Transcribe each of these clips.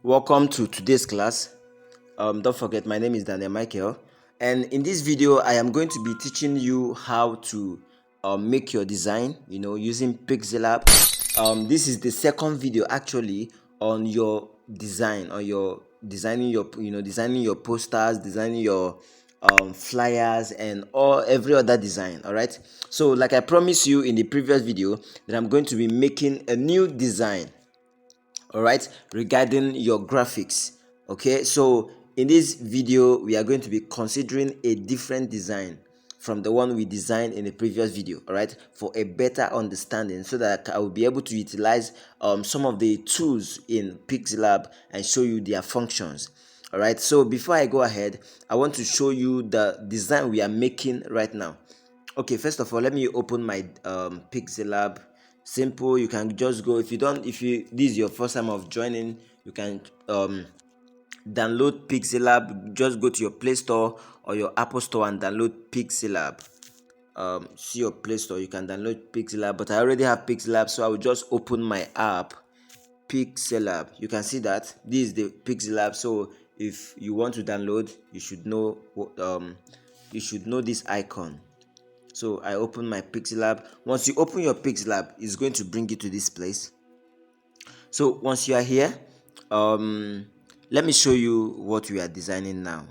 Welcome to today's class. Don't forget, my name is Daniel Michael, and in this video, I am going to be teaching you how to make your design. Using Pixelab. This is the second video actually on your design, on your designing your designing your posters, designing your flyers, and every other design. All right. So, like I promised you in the previous video, that I'm going to be making a new design, all right, regarding your graphics. Okay, so in this video we are going to be considering a different design from the one we designed in the previous video, all right, for a better understanding, so that I will be able to utilize some of the tools in Pixelab and show you their functions. All right, so before I go ahead, I want to show you the design we are making right now. Okay, first of all, let me open my Pixelab. Simple. You can just go, if this is your first time of joining, you can download Pixelab. Just go to your Play Store or your Apple Store and download Pixelab. See your Play Store, you can download Pixelab, but I already have Pixelab, so I will just open my app, Pixelab. You can see that this is the Pixelab. So if you want to download, you should know this icon. So I open my Pixelab. Once you open your Pixelab, it's going to bring you to this place. So once you are here, let me show you what we are designing now.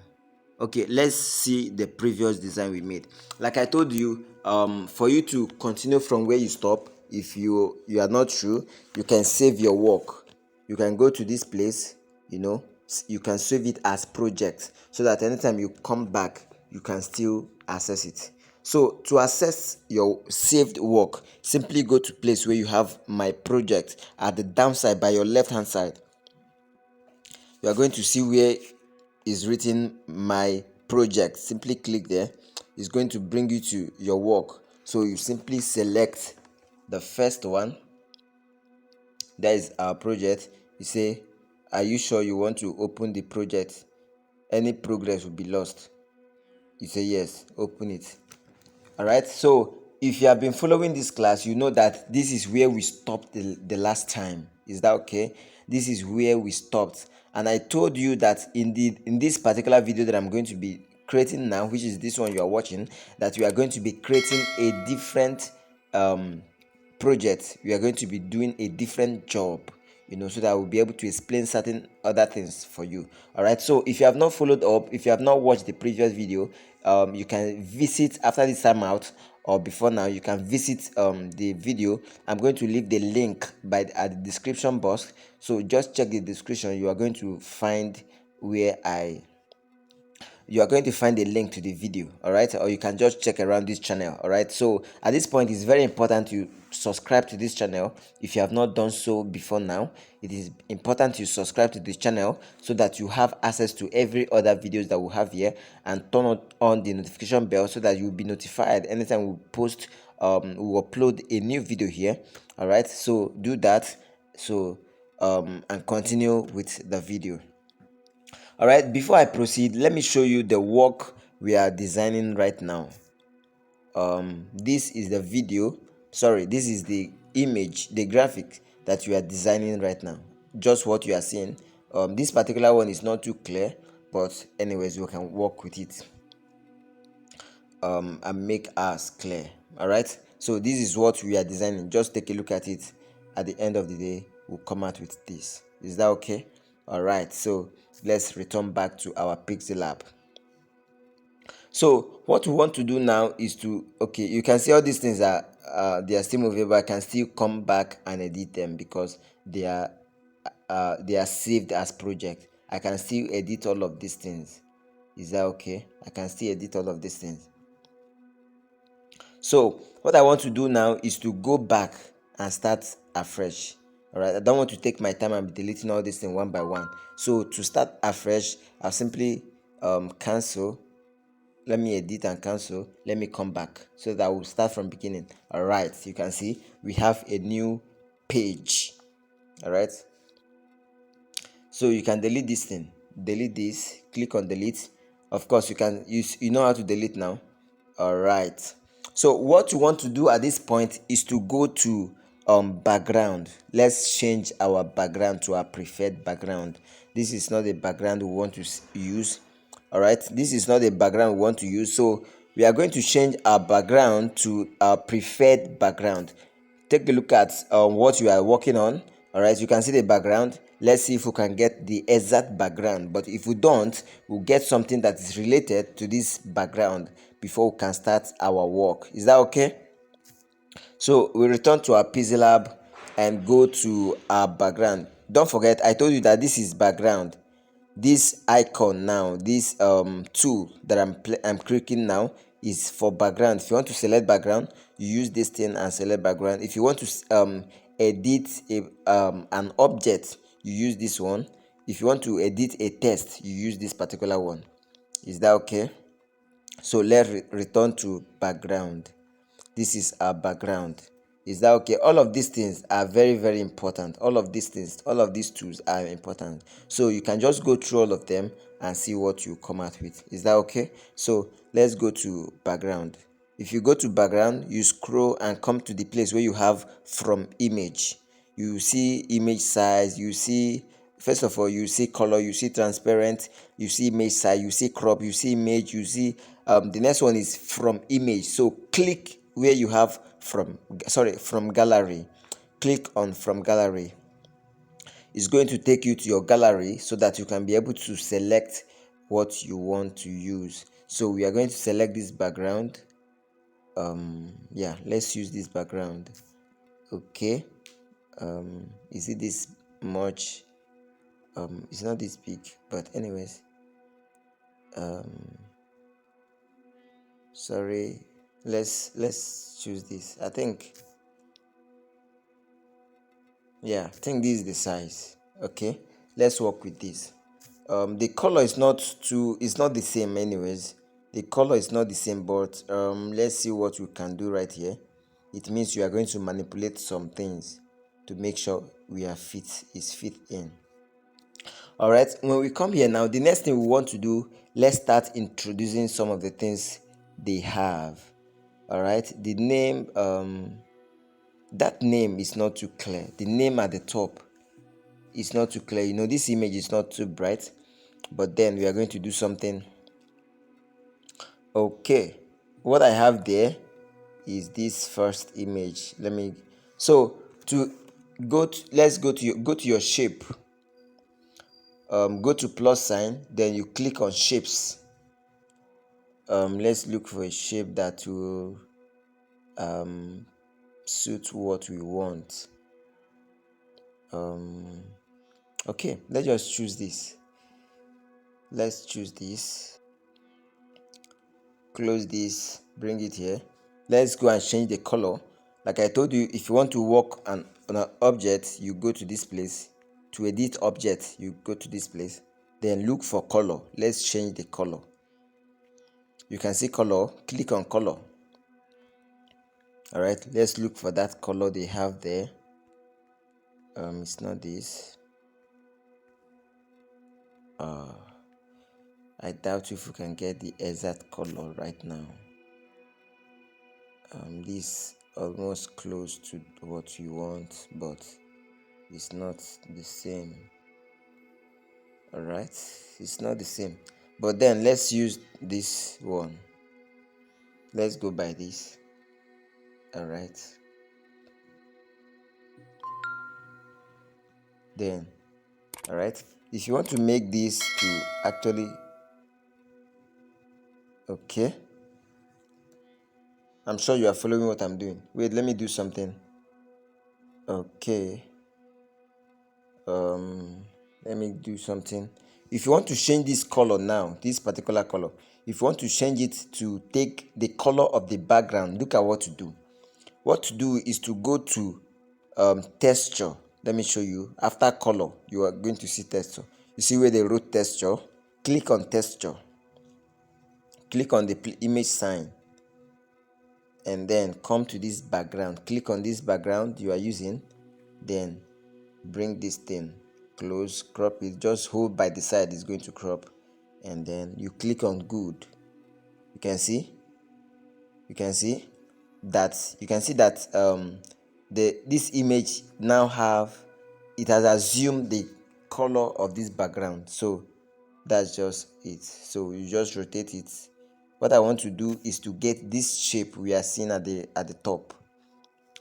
Okay, let's see the previous design we made. Like I told you, for you to continue from where you stop, if you are not sure, you can save your work. You can go to this place, you can save it as project, so that anytime you come back, you can still access it. So to access your saved work, simply go to place where you have my project at the downside by your left hand side. You are going to see where is written my project. Simply click there. It's going to bring you to your work. So you simply select the first one. That is our project. You say, are you sure you want to open the project? Any progress will be lost. You say yes, open it. All right, so if you have been following this class, you know that this is where we stopped the last time. Is that okay? This is where we stopped, and I told you that in this particular video that I'm going to be creating now, which is this one you are watching, that we are going to be creating a different project. We are going to be doing a different job, so that I will be able to explain certain other things for you. All right, so if you have not followed up, if you have not watched the previous video, you can visit after this time out, or before now, you can visit the video. I'm going to leave the link at the description box, so just check the description. You are going to find a link to the video. All right, or you can just check around this channel. All right, so at this point, it's very important to subscribe to this channel. If you have not done so before now, it is important to subscribe to this channel, so that you have access to every other videos that we have here, and turn on the notification bell, so that you'll be notified anytime we post we upload a new video here. All right, so do that. So and continue with the video. All right, before I proceed, let me show you the work we are designing right now. This is the video, sorry, this is the image, the graphic that we are designing right now. Just what you are seeing. This particular one is not too clear, but anyways, we can work with it and make ours clear. All right, so this is what we are designing. Just take a look at it. At the end of the day, we'll come out with this. Is that okay? All right, so let's return back to our Pixelab. So what we want to do now is to, okay, you can see all these things are they are still moving, but I can still come back and edit them because they are saved as project. I can still edit all of these things. Is that okay? I can still edit all of these things. So what I want to do now is to go back and start afresh. All right, I don't want to take my time and be deleting all this thing one by one. So to start afresh, I'll simply cancel. Let me edit and cancel. Let me come back so that we'll start from beginning. All right, you can see we have a new page. All right, so you can delete this thing, delete this, click on delete. Of course, you know how to delete now. All right, so what you want to do at this point is to go to background. Let's change our background to our preferred background. This is not the background we want to use. All right, this is not the background we want to use, so we are going to change our background to our preferred background. Take a look at what you are working on. All right, you can see the background. Let's see if we can get the exact background, but if we don't, we'll get something that is related to this background before we can start our work. Is that okay? So we return to our pixel lab and go to our background. Don't forget, I told you that this is background. This icon now, this tool that I'm clicking now is for background. If you want to select background, you use this thing and select background. If you want to edit an object, you use this one. If you want to edit a text, you use this particular one. Is that okay? So let's return to background. This is our background. Is that okay? All of these things are very, very important. All of these things, all of these tools are important. So you can just go through all of them and see what you come out with. Is that okay? So let's go to background. If you go to background, you scroll and come to the place where you have from image. You see image size, you see, first of all, you see color, you see transparent, you see image size, you see crop, you see image, you see the next one is from image. So click where you have from gallery. Click on from gallery. It's going to take you to your gallery so that you can be able to select what you want to use. So we are going to select this background. Yeah, let's use this background. Okay. Is it this much? It's not this big, but anyways, sorry, let's choose this. I think, yeah, I think this is the size. Okay, let's work with this. The color is not it's not the same anyways. The color is not the same, but let's see what we can do right here. It means you are going to manipulate some things to make sure we are fit in. All right, when we come here now, the next thing we want to do, let's start introducing some of the things they have. All right, the name, that name is not too clear. The name at the top is not too clear. You know, this image is not too bright, but then we are going to do something. Okay, what I have there is this first image. So to let's go to your shape. Go to plus sign, then you click on shapes. Let's look for a shape that will suit what we want. Okay, let's just choose this. Let's choose this. Close this, bring it here. Let's go and change the color. Like I told you, if you want to work on an object, you go to this place. To edit object, you go to this place, then look for color. Let's change the color. You can see color, click on color. All right, let's look for that color they have there. It's not this. I doubt if we can get the exact color right now. This almost close to what you want, but it's not the same. All right, it's not the same, but then let's use this one. Let's go by this. All right, then, all right, if you want to make this to actually, okay, I'm sure you are following what I'm doing. Wait, let me do something. Okay, let me do something. If you want to change this color now, this particular color, if you want to change it to take the color of the background, look at what to do. What to do is to go to texture. Let me show you. After color, you are going to see texture. You see where they wrote texture? Click on texture. Click on the image sign, and then come to this background. Click on this background you are using, then bring this thing close, crop it, just hold by the side, it's going to crop, and then you click on good. You can see that this image now has assumed the color of this background. So that's just it. So you just rotate it. What I want to do is to get this shape we are seeing at the top.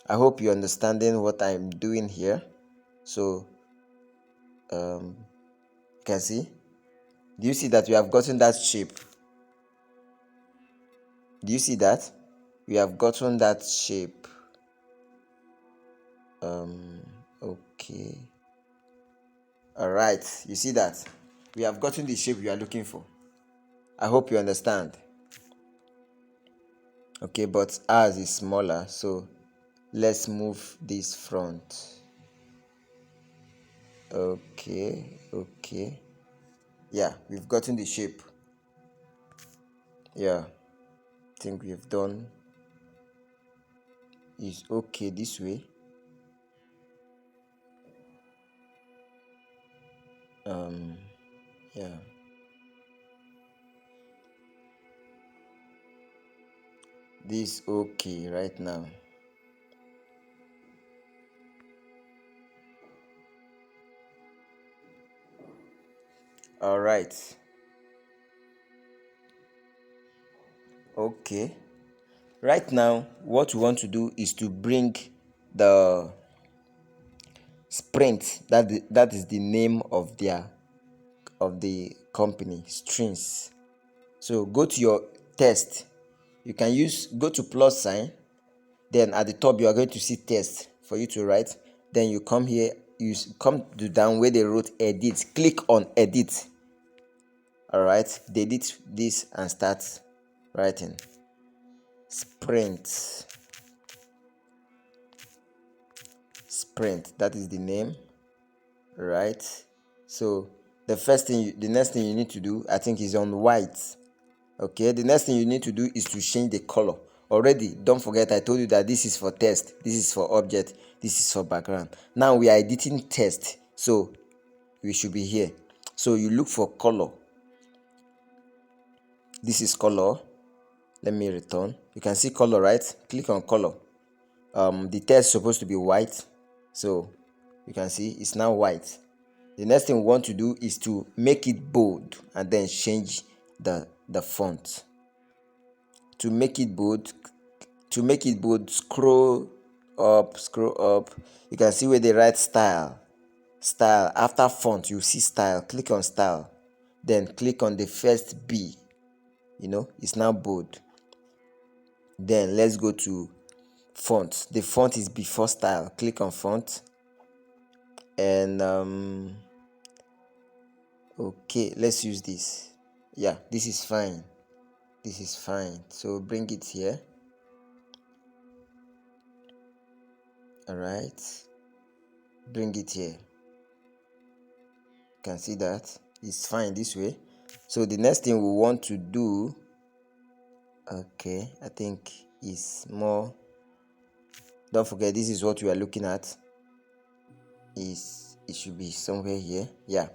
I hope you're understanding what I'm doing here. So you can see, do you see that we have gotten that shape? Do you see that we have gotten that shape? Okay, all right, you see that we have gotten the shape we are looking for. I hope you understand. Okay, but ours is smaller, so let's move this front. Okay, yeah, we've gotten the shape. Yeah, I think we've done is okay this way. Yeah, this okay right now. All right, okay, right now what we want to do is to bring the Sprint, that is the name of the company, strings. So go to your test. You can go to plus sign, then at the top you are going to see test for you to write. Then you come here, you come to down where they wrote edit, click on edit. All right, delete this and start writing sprint. That is the name, right? So the next thing you need to do, I think, is on white. Okay, the next thing you need to do is to change the color. Already, don't forget I told you that this is for test, this is for object, this is for background. Now we are editing test, so we should be here. So you look for color. This is color. Let me return. You can see color, right? Click on color. The text is supposed to be white, so you can see it's now white. The next thing we want to do is to make it bold and then change the font. To make it bold, scroll up. You can see where they write style. After font you see style. Click on style, then click on the first B. It's now bold. Then let's go to font. The font is before style. Click on font, and okay, let's use this. Yeah, this is fine. So bring it here. All right, bring it here. You can see that it's fine this way. So the next thing we want to do, okay, I think is more. Don't forget, this is what we are looking at. It should be somewhere here. Yeah.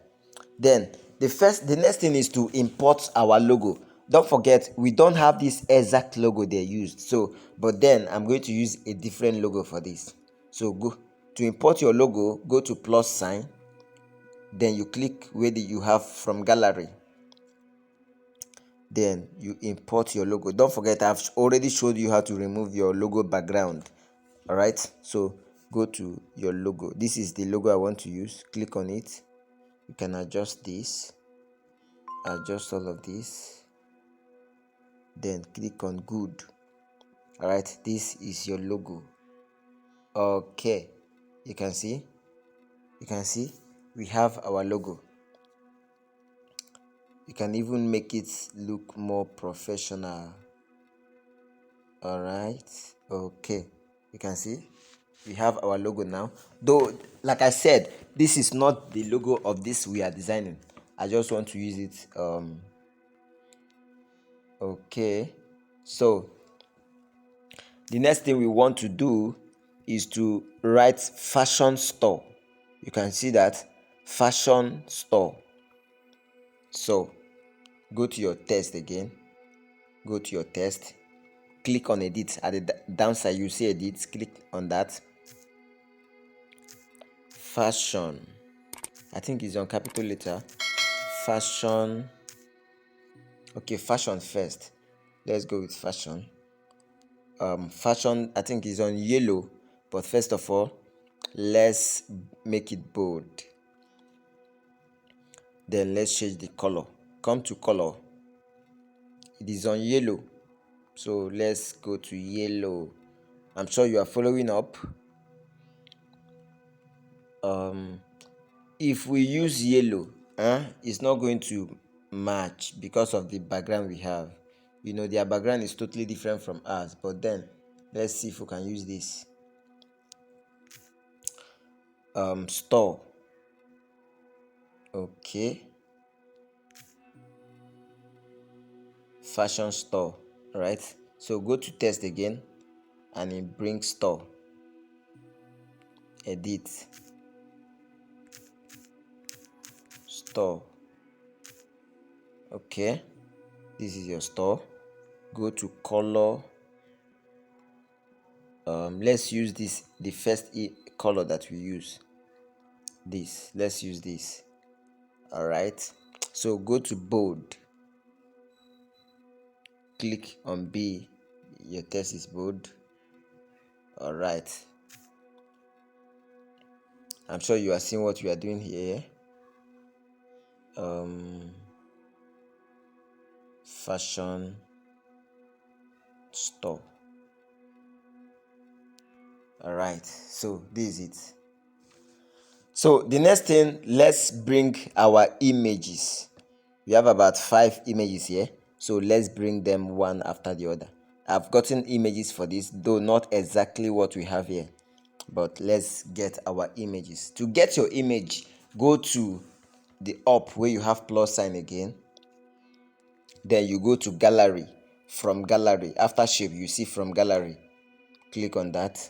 Then the next thing is to import our logo. Don't forget, we don't have this exact logo they used. So, but then I'm going to use a different logo for this. So go to import your logo, go to plus sign, then you click where you have from gallery. Then you import your logo. Don't forget, I've already showed you how to remove your logo background. All right, so go to your logo. This is the logo I want to use. Click on it. You can adjust this, adjust all of this, then click on good. All right, this is your logo. Okay, you can see we have our logo. You can even make it look more professional. All right, okay, you can see we have our logo now. Though, like I said, this is not the logo of this we are designing. I just want to use it. Okay, so the next thing we want to do is to write fashion store. You can see that, fashion store. So go to your text again. Go to your text, click on edit. At the downside you see edit, click on that, fashion. I think it's on capital letter. Fashion. Okay, fashion first. Let's go with fashion. Fashion, I think, is on yellow, but first of all, let's make it bold. Then let's change the color. Come to color. It is on yellow, so let's go to yellow. I'm sure you are following up. If we use yellow, it's not going to match because of the background we have. Their background is totally different from ours, but then let's see if we can use this. Store. Okay, fashion store. Right, so go to test again and it brings store. Edit, store. Okay, this is your store. Go to color. Let's use the first color that we use. Let's use this. All right, so go to bold, click on B. Your text is bold. All right, I'm sure you are seeing what we are doing here. Fashion store. All right, so this is it. So the next thing, let's bring our images. We have about 5 images here, so let's bring them one after the other. I've gotten images for this, though not exactly what we have here, but let's get our images. To get your image, go to the up where you have plus sign again, then you go to gallery. From gallery, after shape, you see from gallery, click on that.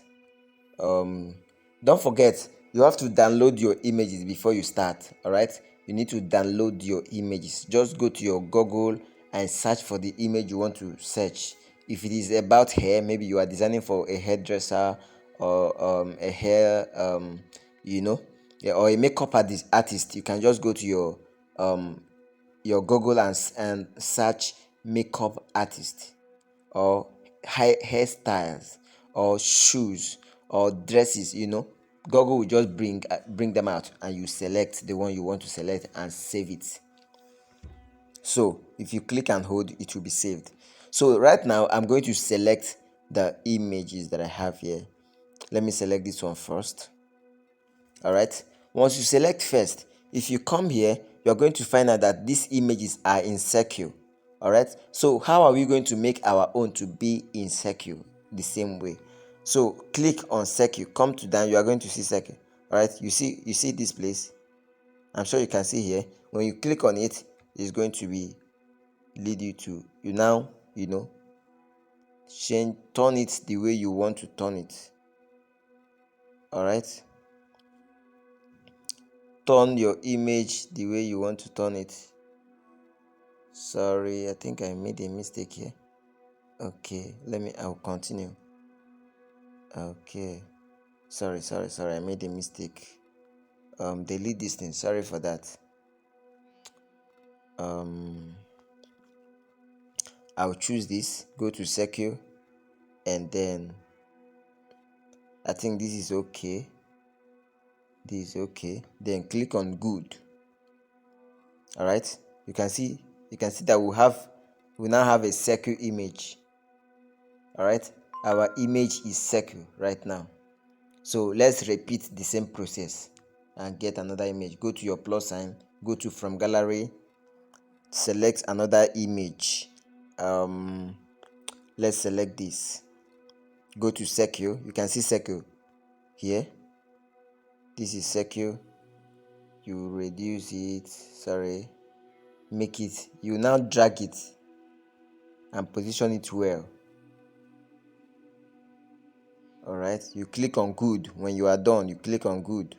Don't forget, you have to download your images before you start. All right, you need to download your images. Just go to your Google and search for the image you want to search. If it is about hair, maybe you are designing for a hairdresser or a hair or a makeup artist, you can just go to your Google and search makeup artist, or hairstyles, or shoes, or dresses. Google will just bring them out, and you select the one you want to select and save it. So if you click and hold, it will be saved. So right now I'm going to select the images that I have here. Let me select this one first. All right, once you select first, if you come here, you're going to find out that these images are in circle. All right, so how are we going to make our own to be in circle the same way? So click on circle, come to down, you are going to see circle. All right, you see this place. I'm sure you can see here. When you click on it, it's going to be lead you to now turn it the way you want to turn it. All right, turn your image the way you want to turn it. Sorry, I think I made a mistake here. Okay, I'll continue. Okay, sorry, I made a mistake. Delete this thing, sorry for that. I'll choose this, go to circle, and then I think this is okay. Then click on good. All right, you can see that we now have a circle image. All right, our image is circle right now. So let's repeat the same process and get another image. Go to your plus sign, go to from gallery, select another image. Let's select this. Go to circle, you can see circle here. This is circle. You reduce it, make it, you now drag it and position it well. All right, you click on good. When you are done, you click on good.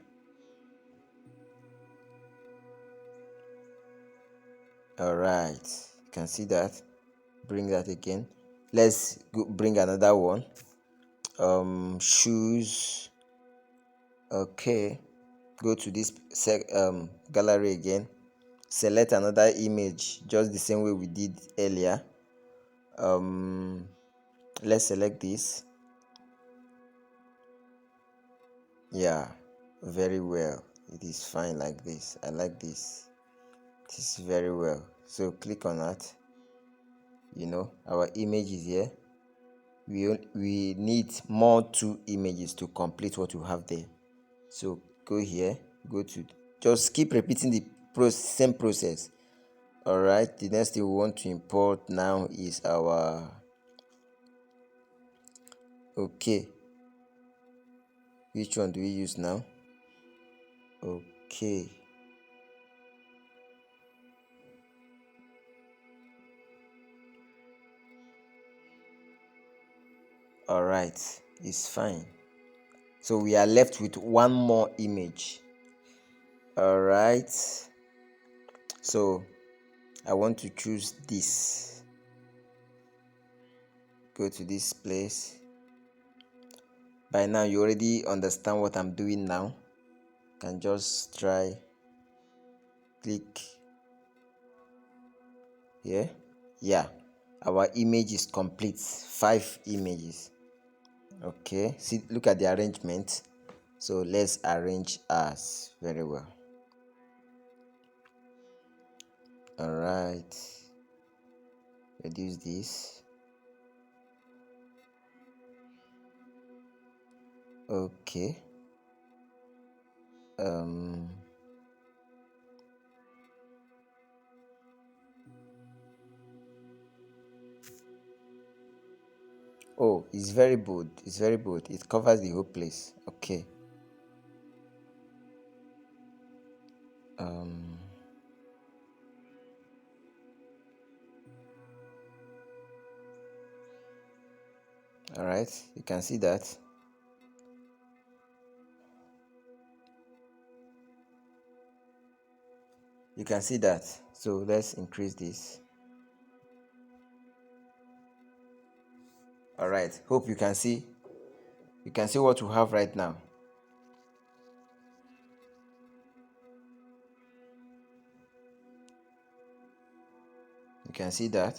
All right, you can see that. Bring that again. Let's bring another one. Shoes. Okay, go to this gallery again, select another image just the same way we did earlier. Let's select this. Yeah, very well. It is fine like this. I like this. It is very well. So click on that. Our image is here. We need more 2 images to complete what we have there. So go here, go to, just keep repeating the same process. All right, the next thing we want to import now is our, okay, which one do we use now? Okay, all right, it's fine. So we are left with one more image. All right, so I want to choose this. Go to this place. By now you already understand what I'm doing now. Can just try, click here. Yeah, our image is complete. 5 images. Okay, see, look at the arrangement. So let's arrange ours very well. All right, reduce this. Okay, oh, it's very bold. It's very bold. It covers the whole place. Okay. All right, you can see that. You can see that. So let's increase this. All right, hope you can see. You can see what we have right now. You can see that.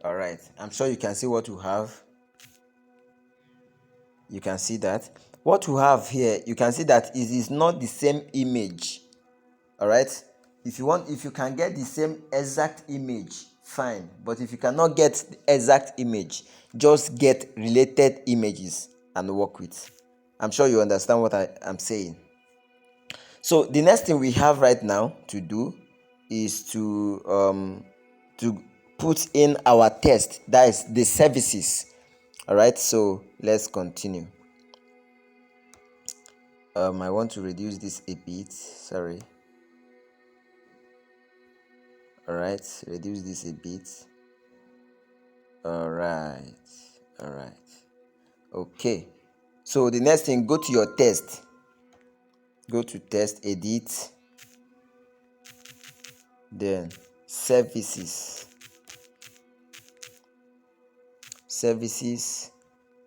All right, I'm sure you can see what we have. You can see that what we have here, you can see that it is not the same image. All right, if you can get the same exact image, fine. But if you cannot get the exact image, just get related images and work with. I'm sure you understand what I am saying. So the next thing we have right now to do is to put in our test, that is the services. All right, so let's continue. I want to reduce this a bit, sorry. All right, reduce this a bit. All right, okay. So the next thing, go to your test, go to test, edit, then services,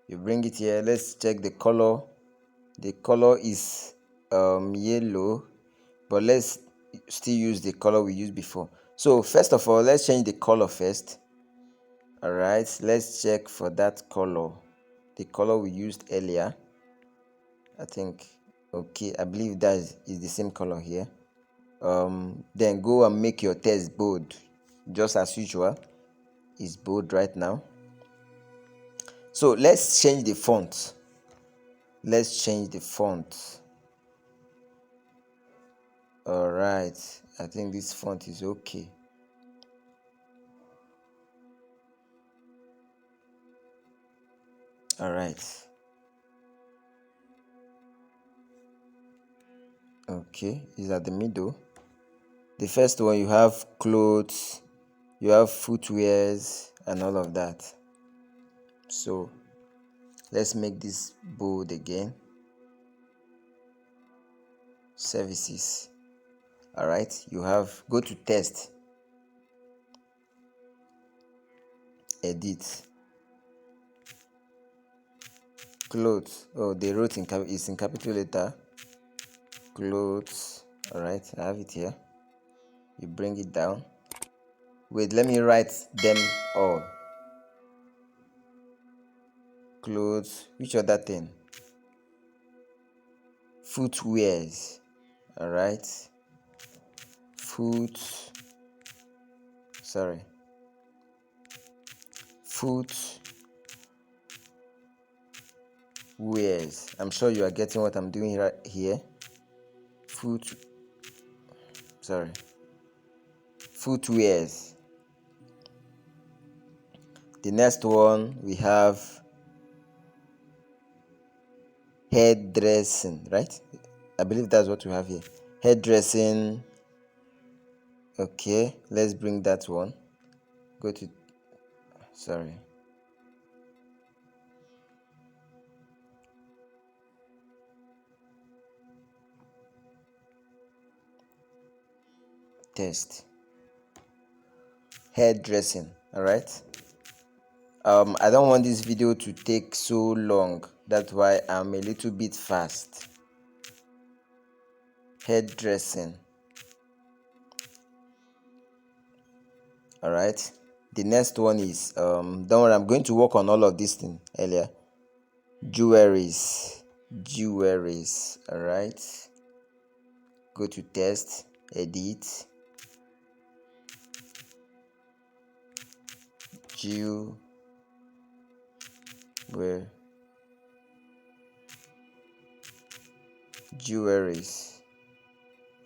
you bring it here. Let's check the color. The color is yellow, but let's still use the color we used before. So first of all, let's change the color first. All right, let's check for that color, the color we used earlier. I think, okay, I believe that is the same color here. Then go and make your text bold, just as usual. It's bold right now. So let's change the font. All right, I think this font is okay. All right, okay, is at the middle. The first one, you have clothes, you have footwears and all of that. So let's make this bold again. Services. All right, you have, go to test. edit, clothes. Oh, they wrote it's in capital letter. Clothes. All right, I have it here. You bring it down. Wait, let me write them all. Clothes. Which other thing? Footwears. All right. Sorry. Footwears. I'm sure you are getting what I'm doing right here. Footwears. The next one we have hairdressing, right? I believe that's what we have here. Hairdressing. Okay, let's bring that one. Go to, sorry. Test. Hairdressing. All right. I don't want this video to take so long. That's why I'm a little bit fast. Hairdressing. All right. The next one is don't worry, I'm going to work on all of these things earlier. Jewelries. All right. Go to test, edit, jewelries.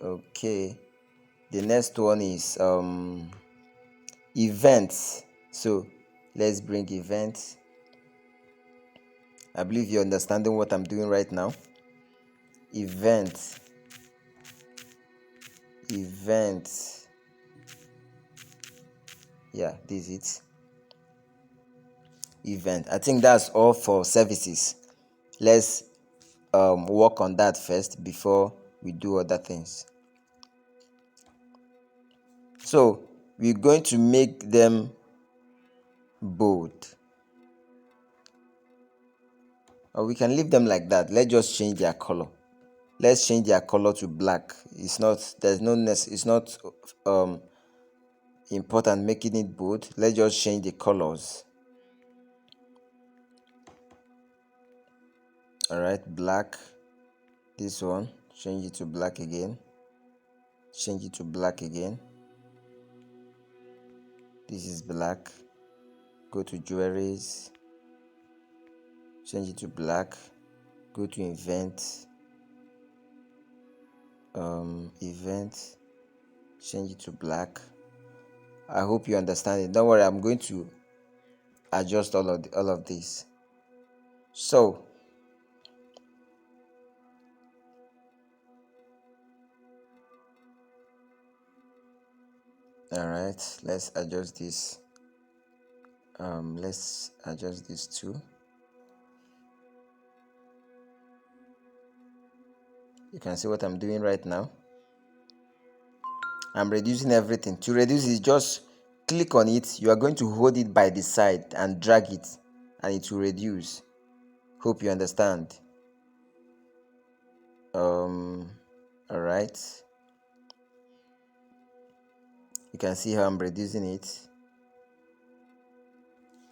Okay. The next one is events. So let's bring events. I believe you're understanding what I'm doing right now. Event. Yeah, this is it. Event. I think that's all for services. Let's work on that first before we do other things. So we're going to make them bold, or we can leave them like that. Let's just change their color. Let's change their color to black. It's not important making it bold. Let's just change the colors. All right, black. This one, change it to black again. Change it to black again. This is black. Go to jewelries, change it to black. Go to event, change it to black. I hope you understand it. Don't worry, I'm going to adjust all of this. So all right, let's adjust this. Let's adjust this too. You can see what I'm doing right now. I'm reducing everything. To reduce it, just click on it. You are going to hold it by the side and drag it, and it will reduce. Hope you understand. All right. You can see how I'm reducing it.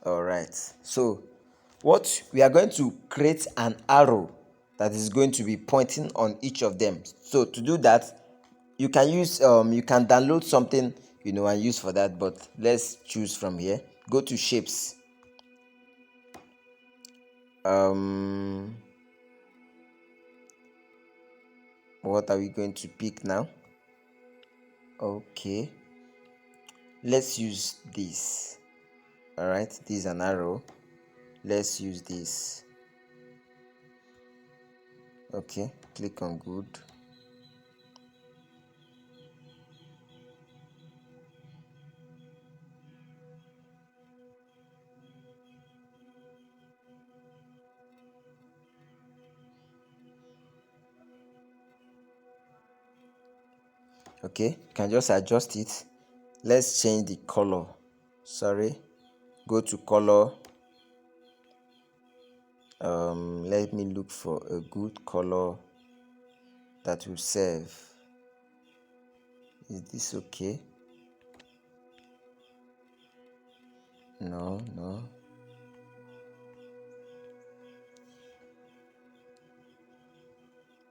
All right. So what we are going to create an arrow that is going to be pointing on each of them. So to do that, you can use you can download something and use for that, but let's choose from here. Go to shapes. What are we going to pick now? Okay, let's use this. All right, this is an arrow. Let's use this. Okay, click on good. Okay, you can just adjust it. Let's change the color. Sorry, go to color. Let me look for a good color that will serve. Is this okay? No.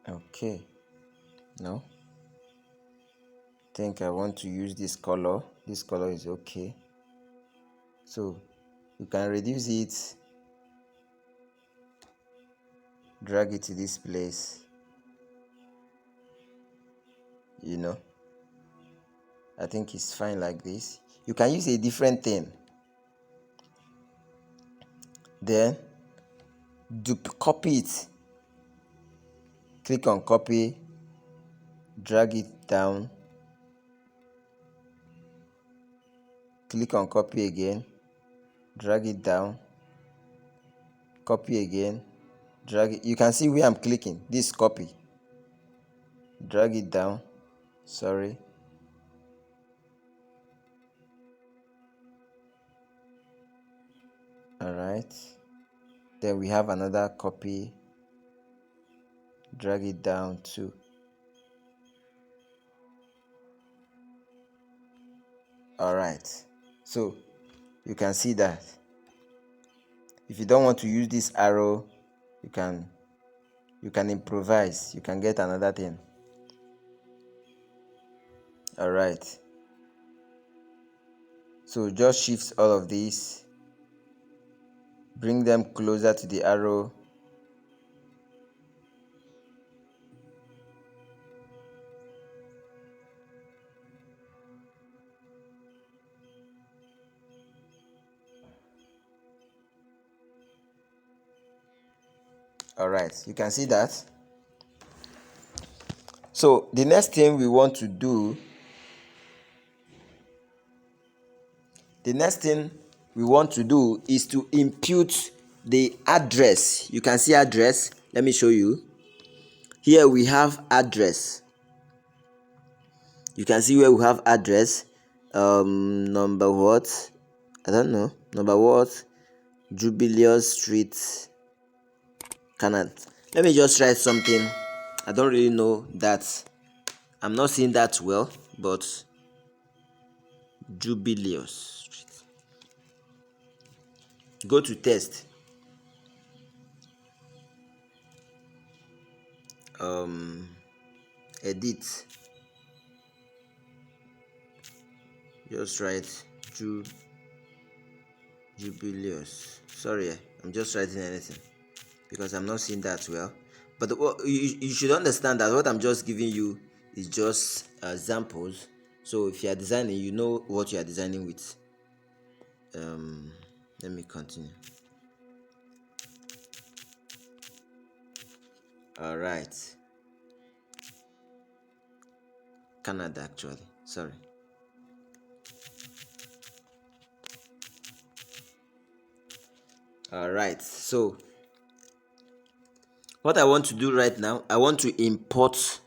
Okay, no. Think I want to use this color. This color is okay. So you can reduce it, drag it to this place. I think it's fine like this. You can use a different thing. Then copy it. Click on copy, drag it down, click on copy again, drag it down, copy again, drag it. You can see where I'm clicking. This copy, drag it down. Sorry. All right. Then we have another copy, drag it down too. All right. So you can see that if you don't want to use this arrow, you can improvise. You can get another thing. All right. So just shift all of these, bring them closer to the arrow. All right, you can see that. So the next thing we want to do, is to impute the address. You can see address. Let me show you. Here we have address. You can see where we have address. Number what? I don't know. Number what? Jubileous Street, Canada. Let me just write something. I don't really know that. I'm not seeing that well, but Jubileous Street. Go to test. Edit. Just write Jubileous. Sorry, I'm just writing anything because I'm not seeing that well. But you should understand that what I'm just giving you is just examples. So if you are designing, you know what you are designing with. Let me continue. All right. Canada, actually. Sorry. All right. So what I want to do right now, I want to import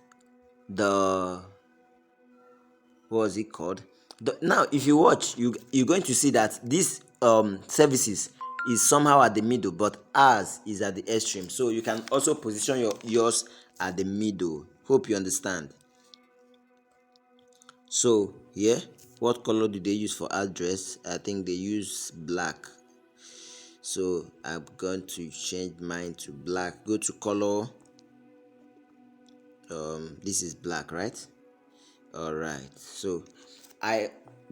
the, what was it called? Now if you watch, you're going to see that this services is somehow at the middle, but ours is at the extreme. So you can also position yours at the middle. Hope you understand. So yeah, what color do they use for address? I think they use black. So I'm going to change mine to black. Go to color. This is black, right? All right. So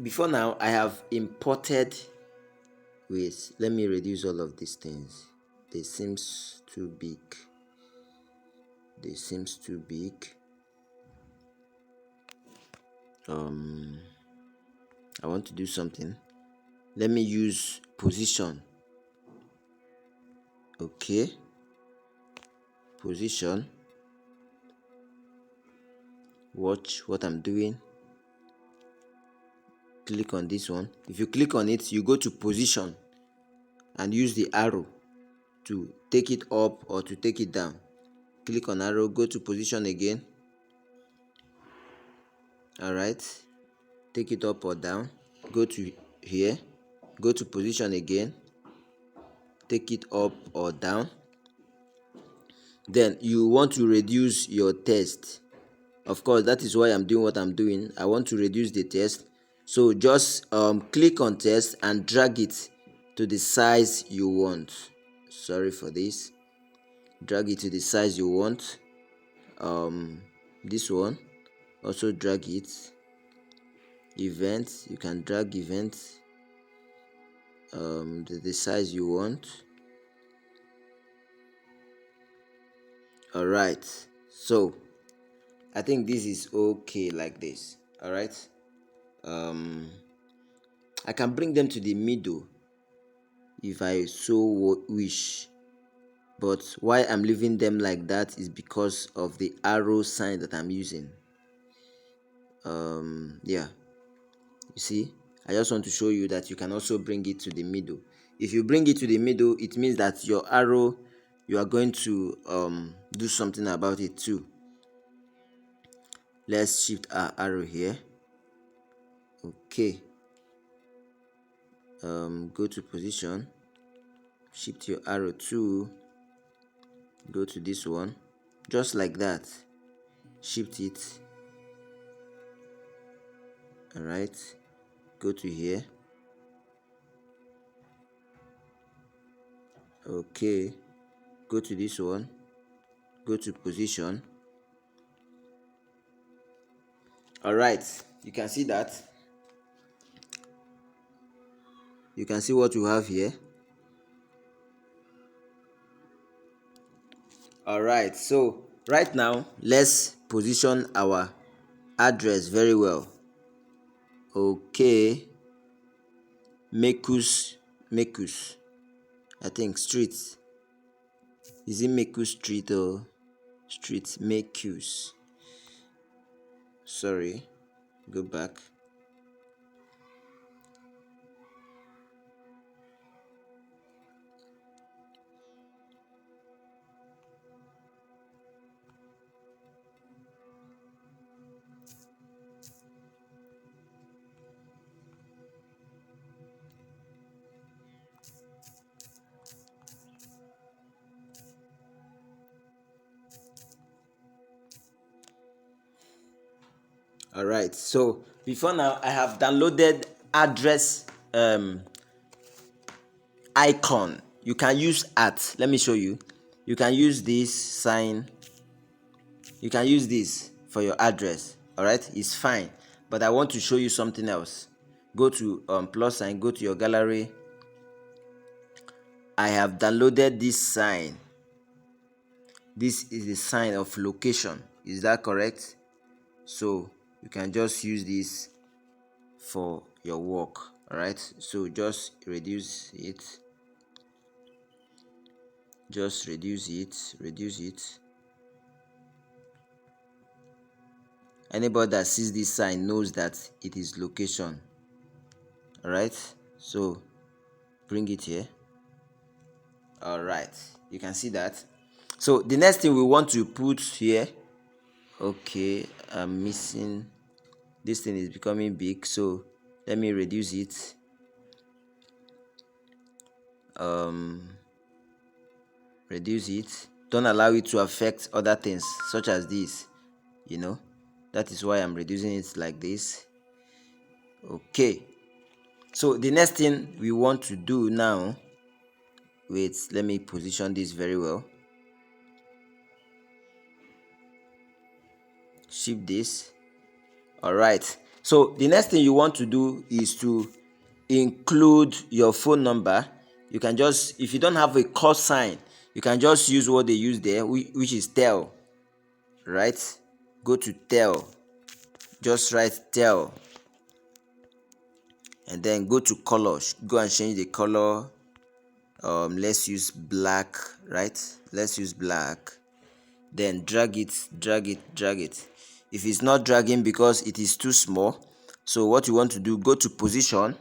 before now I have imported. Wait, let me reduce all of these things. They seems too big. I want to do something. Let me use position. Okay, position. Watch what I'm doing. Click on this one. If you click on it, you go to position and use the arrow to take it up or to take it down. Click on arrow, go to position again. All right, take it up or down. Go to here, go to position again, take it up or down. Then you want to reduce your text. Of course, that is why I'm doing what I'm doing. I want to reduce the text. So just click on text and drag it to the size you want. Sorry for this. Drag it to the size you want. This one, also drag it. Event, you can drag event the size you want. All right, so I think this is okay like this. All right, I can bring them to the middle if I so wish, but why I'm leaving them like that is because of the arrow sign that I'm using. Yeah, you see, I just want to show you that you can also bring it to the middle. If you bring it to the middle, it means that your arrow, you are going to do something about it too. Let's shift our arrow here. Okay, go to position, shift your arrow to, go to this one, just like that, shift it. All right, go to here. Okay, go to this one, go to position. All right, you can see that, you can see what you have here. All right, so right now let's position our address very well. Okay, Mekus, I think street, is it Mekus street or street? Mekus, sorry, go back. All right, so before now I have downloaded address icon. You can use at, let me show you. You can use this sign, you can use this for your address. All right, it's fine, but I want to show you something else. Go to plus sign, go to your gallery. I have downloaded this sign. This is the sign of location, is that correct? So you can just use this for your work. All right, so just reduce it, just reduce it. Anybody that sees this sign knows that it is location. All right, so bring it here. All right, you can see that. So the next thing we want to put here, okay, I'm missing, this thing is becoming big, so let me reduce it. Reduce it, don't allow it to affect other things such as this, that is why I'm reducing it like this. Okay, so the next thing we want to do now, wait, let me position this very well, shift this. All right, so the next thing you want to do is to include your phone number. You can just, if you don't have a call sign, you can just use what they use there, which is tel. Right, go to tel, just write tel, and then go to color, go and change the color. Let's use black, right? Let's use black. Then drag it. If it's not dragging because it is too small, so what you want to do, go to position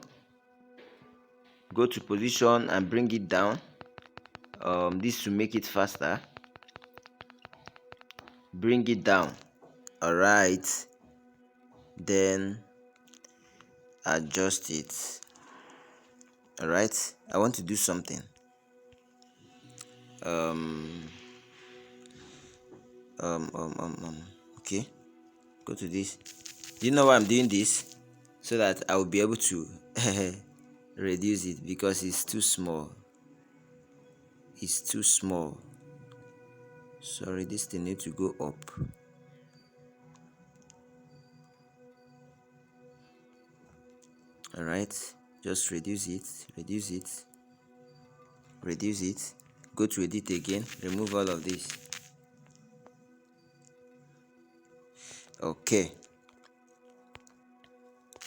and bring it down. This to make it faster, bring it down. All right, then adjust it. All right, I want to do something. um okay, go to this. Do you know why I'm doing this? So that I will be able to reduce it, because it's too small. It's too small. Sorry, this thing need to go up. All right, just reduce it, reduce it, reduce it. Go to edit again, remove all of this. Okay.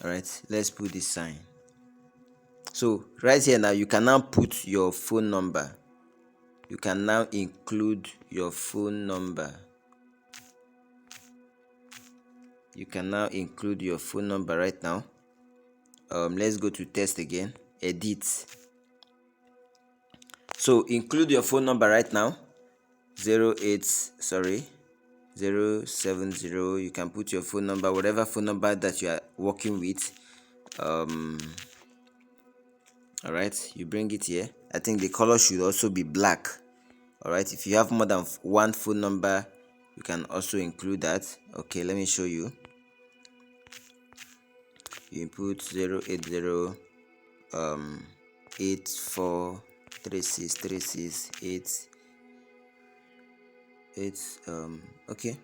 All right, let's put this sign. So right here now, you can now put your phone number. You can now include your phone number. You can now include your phone number right now. Let's go to test again, edit. So include your phone number right now. 070. You can put your phone number, whatever phone number that you are working with. All right, you bring it here. I think the color should also be black. All right, if you have more than one phone number, you can also include that. Okay, let me show you. You input 080 okay,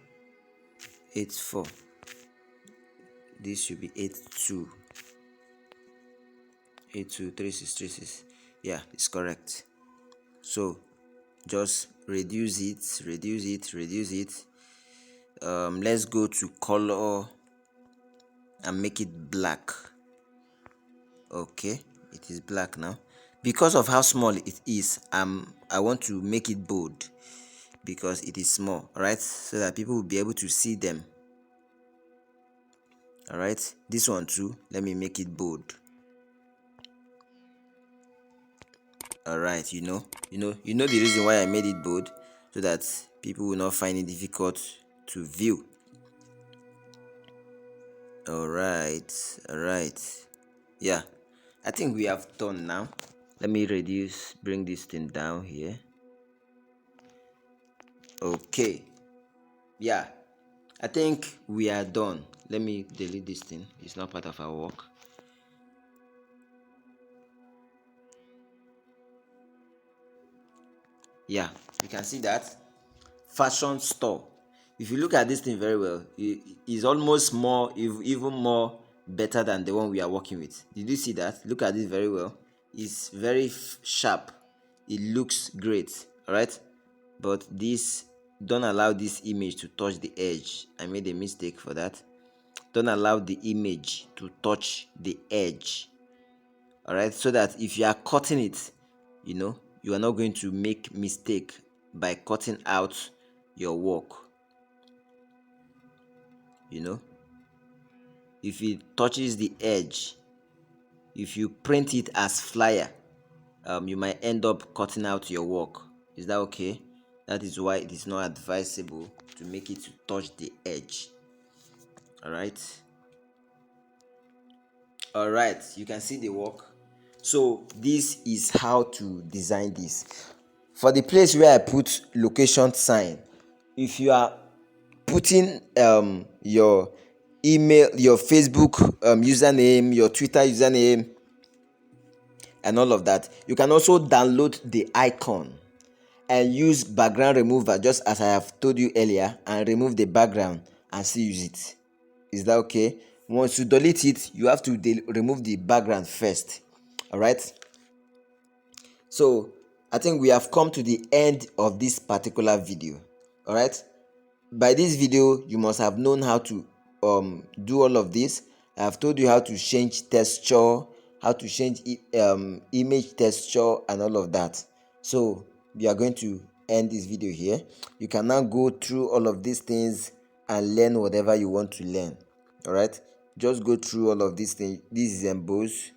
84. This should be 823636. Yeah, it's correct. So just reduce it, reduce it, reduce it. Let's go to color and make it black. Okay, it is black now. Because of how small it is, I want to make it bold, because it is small. All right, so that people will be able to see them. All right, this one too, let me make it bold. All right, you know the reason why I made it bold, so that people will not find it difficult to view. All right, yeah, I think we have done now. Let me bring this thing down here. Okay, yeah, I think we are done. Let me delete this thing, it's not part of our work. Yeah, you can see that fashion store. If you look at this thing very well, it is almost more, even more better than the one we are working with. Did you see that? Look at it very well. It's very sharp. It looks great. All right, but this, don't allow this image to touch the edge. I made a mistake for that. Don't allow the image to touch the edge. All right, so that if you are cutting it, you are not going to make mistake by cutting out your work. If it touches the edge, if you print it as flyer, you might end up cutting out your work. Is that okay? That is why it is not advisable to make it to touch the edge. All right, you can see the work. So this is how to design this. For the place where I put location sign, if you are putting your email, your Facebook username, your Twitter username, and all of that, you can also download the icon and use background remover, just as I have told you earlier, and remove the background and still use it. Is that okay? Once you delete it, you have to remove the background first. All right, so I think we have come to the end of this particular video. All right, by this video you must have known how to do all of this. I have told you how to change texture, how to change image texture, and all of that. So we are going to end this video here. You can now go through all of these things and learn whatever you want to learn. All right, just go through all of these things. This is emboss.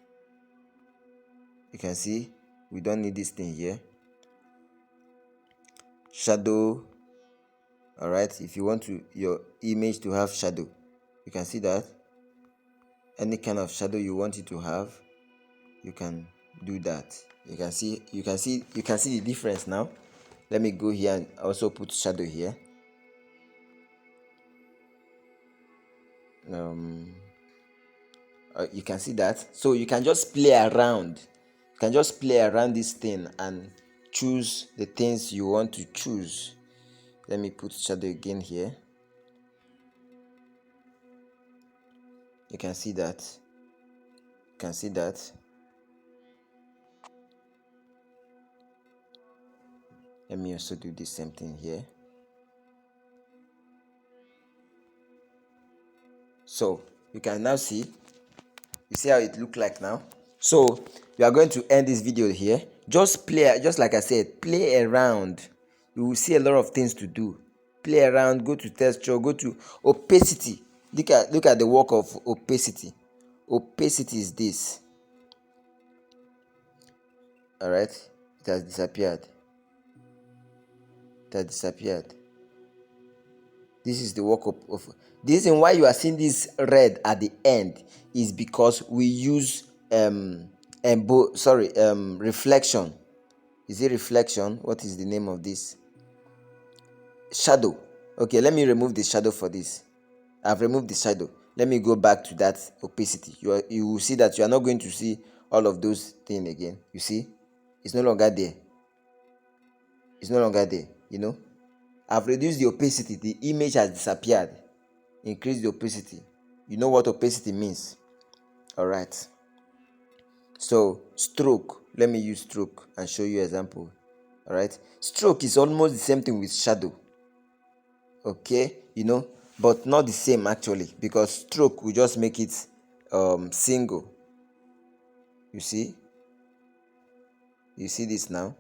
You can see we don't need this thing here. Shadow. All right, if you want your image to have shadow, you can see that any kind of shadow you want it to have, you can do that. You can see the difference now. Let me go here and also put shadow here. um you can see that. So you can just play around, this thing and choose the things you want to choose. Let me put shadow again here. You can see that. Let me also do the same thing here. So you can now see, you see how it look like now. So we are going to end this video here. Just like I said, play around. You will see a lot of things to do. Play around, go to texture, go to opacity. Look at the work of opacity. Opacity is this. All right, it has disappeared. This is the work of the reason why you are seeing this red at the end is because we use reflection. Is it reflection? What is the name of this? Shadow. Okay, let me remove the shadow for this. I've removed the shadow. Let me go back to that opacity. You will see that you are not going to see all of those things again. You see, it's no longer there. You know, I've reduced the opacity. The image has disappeared. Increase the opacity. You know what opacity means. All right. So stroke. Let me use stroke and show you example. All right. Stroke is almost the same thing with shadow. Okay, but not the same actually, because stroke will just make it single. You see this now.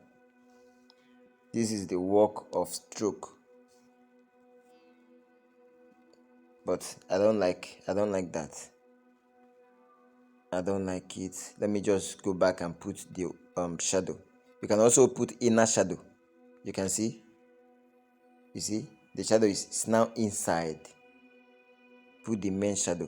This is the work of stroke, but I don't like that. I don't like it. Let me just go back and put the shadow. You can also put inner shadow. You can see, the shadow is now inside. Put the main shadow.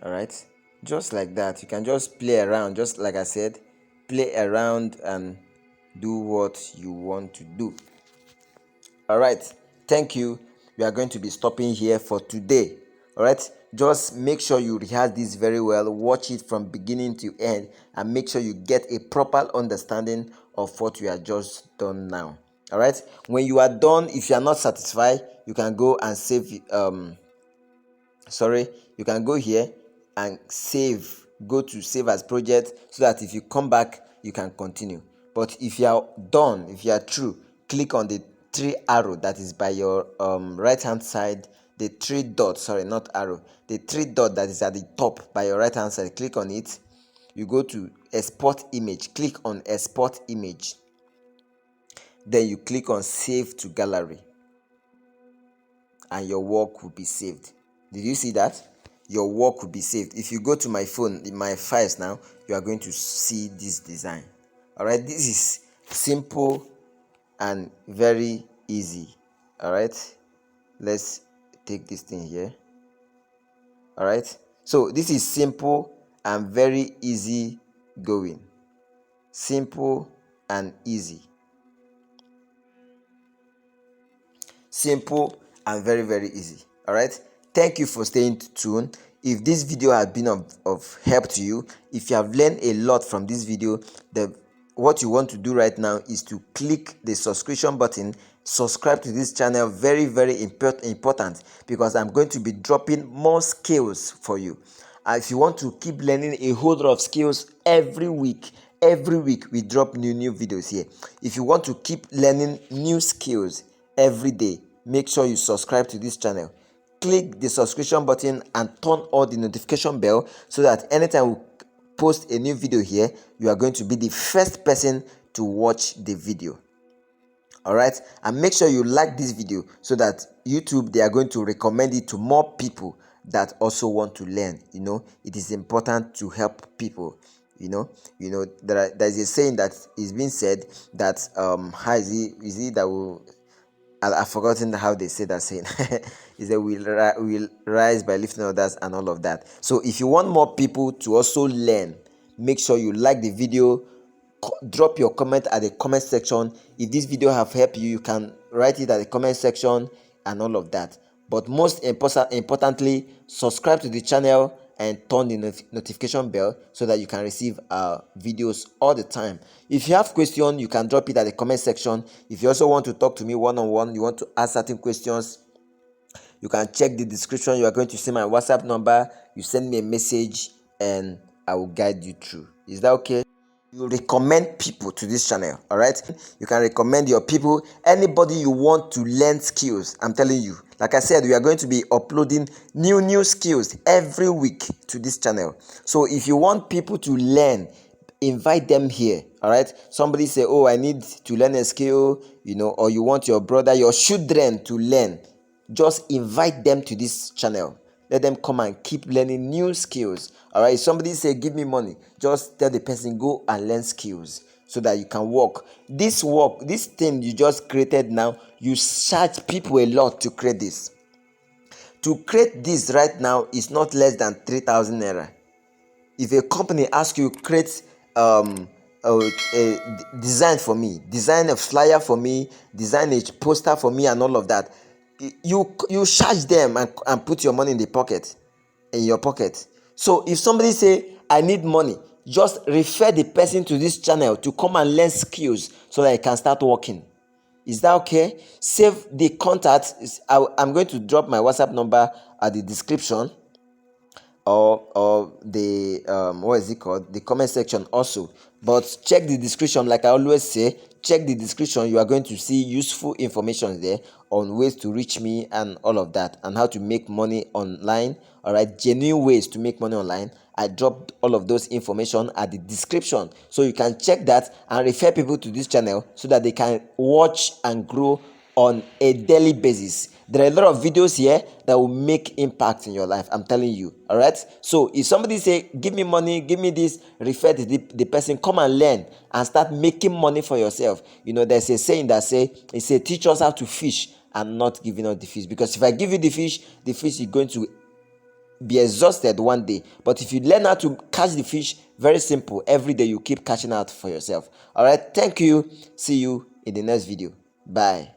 All right, just like that. You can just play around, just like I said, play around and do what you want to do. All right, thank you. We are going to be stopping here for today. All right, just make sure you rehearse this very well, watch it from beginning to end, and make sure you get a proper understanding of what we are just done now. All right, when you are done, if you are not satisfied, you can go and save you can go here and go to save as project, so that if you come back you can continue. But if you are done, if you are through, click on the three arrow that is by your right hand side, the three dot, sorry, not arrow, the three dot that is at the top by your right hand side. Click on it. You go to export image, click on export image, then you click on save to gallery, and your work will be saved. Did you see that? Your work will be saved. If you go to my phone, in my files now, you are going to see this design. All right, this is simple and very easy. All right, let's take this thing here. All right, so this is simple and very easy going. Simple and easy. Simple and very, very easy. All right, thank you for staying tuned. If this video has been of help to you, if you have learned a lot from this video, what you want to do right now is to click the subscription button. Subscribe to this channel. Very, very important, because I'm going to be dropping more skills for you. If you want to keep learning a whole lot of skills every week we drop new videos here. If you want to keep learning new skills every day, make sure you subscribe to this channel. Click the subscription button and turn on the notification bell, so that anytime we post a new video here, you are going to be the first person to watch the video. All right, and make sure you like this video, so that YouTube, they are going to recommend it to more people that also want to learn. It is important to help people. There is a saying that is being said that how is it that will I've forgotten how they say that saying. Is that we'll rise by lifting others and all of that. So if you want more people to also learn, make sure you like the video, drop your comment at the comment section. If this video have helped you, you can write it at the comment section and all of that. But most importantly, subscribe to the channel and turn the notification bell so that you can receive our videos all the time. If you have questions, you can drop it at the comment section. If you also want to talk to me one-on-one, you want to ask certain questions, you can check the description. You are going to see my WhatsApp number. You send me a message and I will guide you through. Is that okay? You recommend people to this channel, all right? You can recommend your people, anybody you want to learn skills. I'm telling you, like I said, we are going to be uploading new skills every week to this channel. So if you want people to learn, invite them here, all right? Somebody say, oh, I need to learn a skill, or you want your brother, your children to learn, just invite them to this channel. Let them come and keep learning new skills. All right, if somebody say give me money, just tell the person go and learn skills so that you can work. This thing you just created now, you charge people a lot to create this. To create this right now is not less than 3,000 naira. If a company asks you create a design for me, design a flyer for me, design a poster for me and all of that, you charge them and put your money in your pocket. So if somebody say I need money, just refer the person to this channel to come and learn skills so that he can start working. Is that okay? Save the contact. I'm going to drop my WhatsApp number at the description, or the what is it called, the comment section also. But check the description. Like I always say, check the description. You are going to see useful information there on ways to reach me and all of that, and how to make money online. All right, genuine ways to make money online. I dropped all of those information at the description, so you can check that and refer people to this channel so that they can watch and grow on a daily basis. There are a lot of videos here that will make impact in your life, I'm telling you. All right, so if somebody say give me money, give me this, refer to the person, come and learn and start making money for yourself. There's a saying that say teach us how to fish and not giving us the fish, because if I give you the fish is going to be exhausted one day. But if you learn how to catch the fish, very simple, every day you keep catching out for yourself. All right, thank you. See you in the next video. Bye.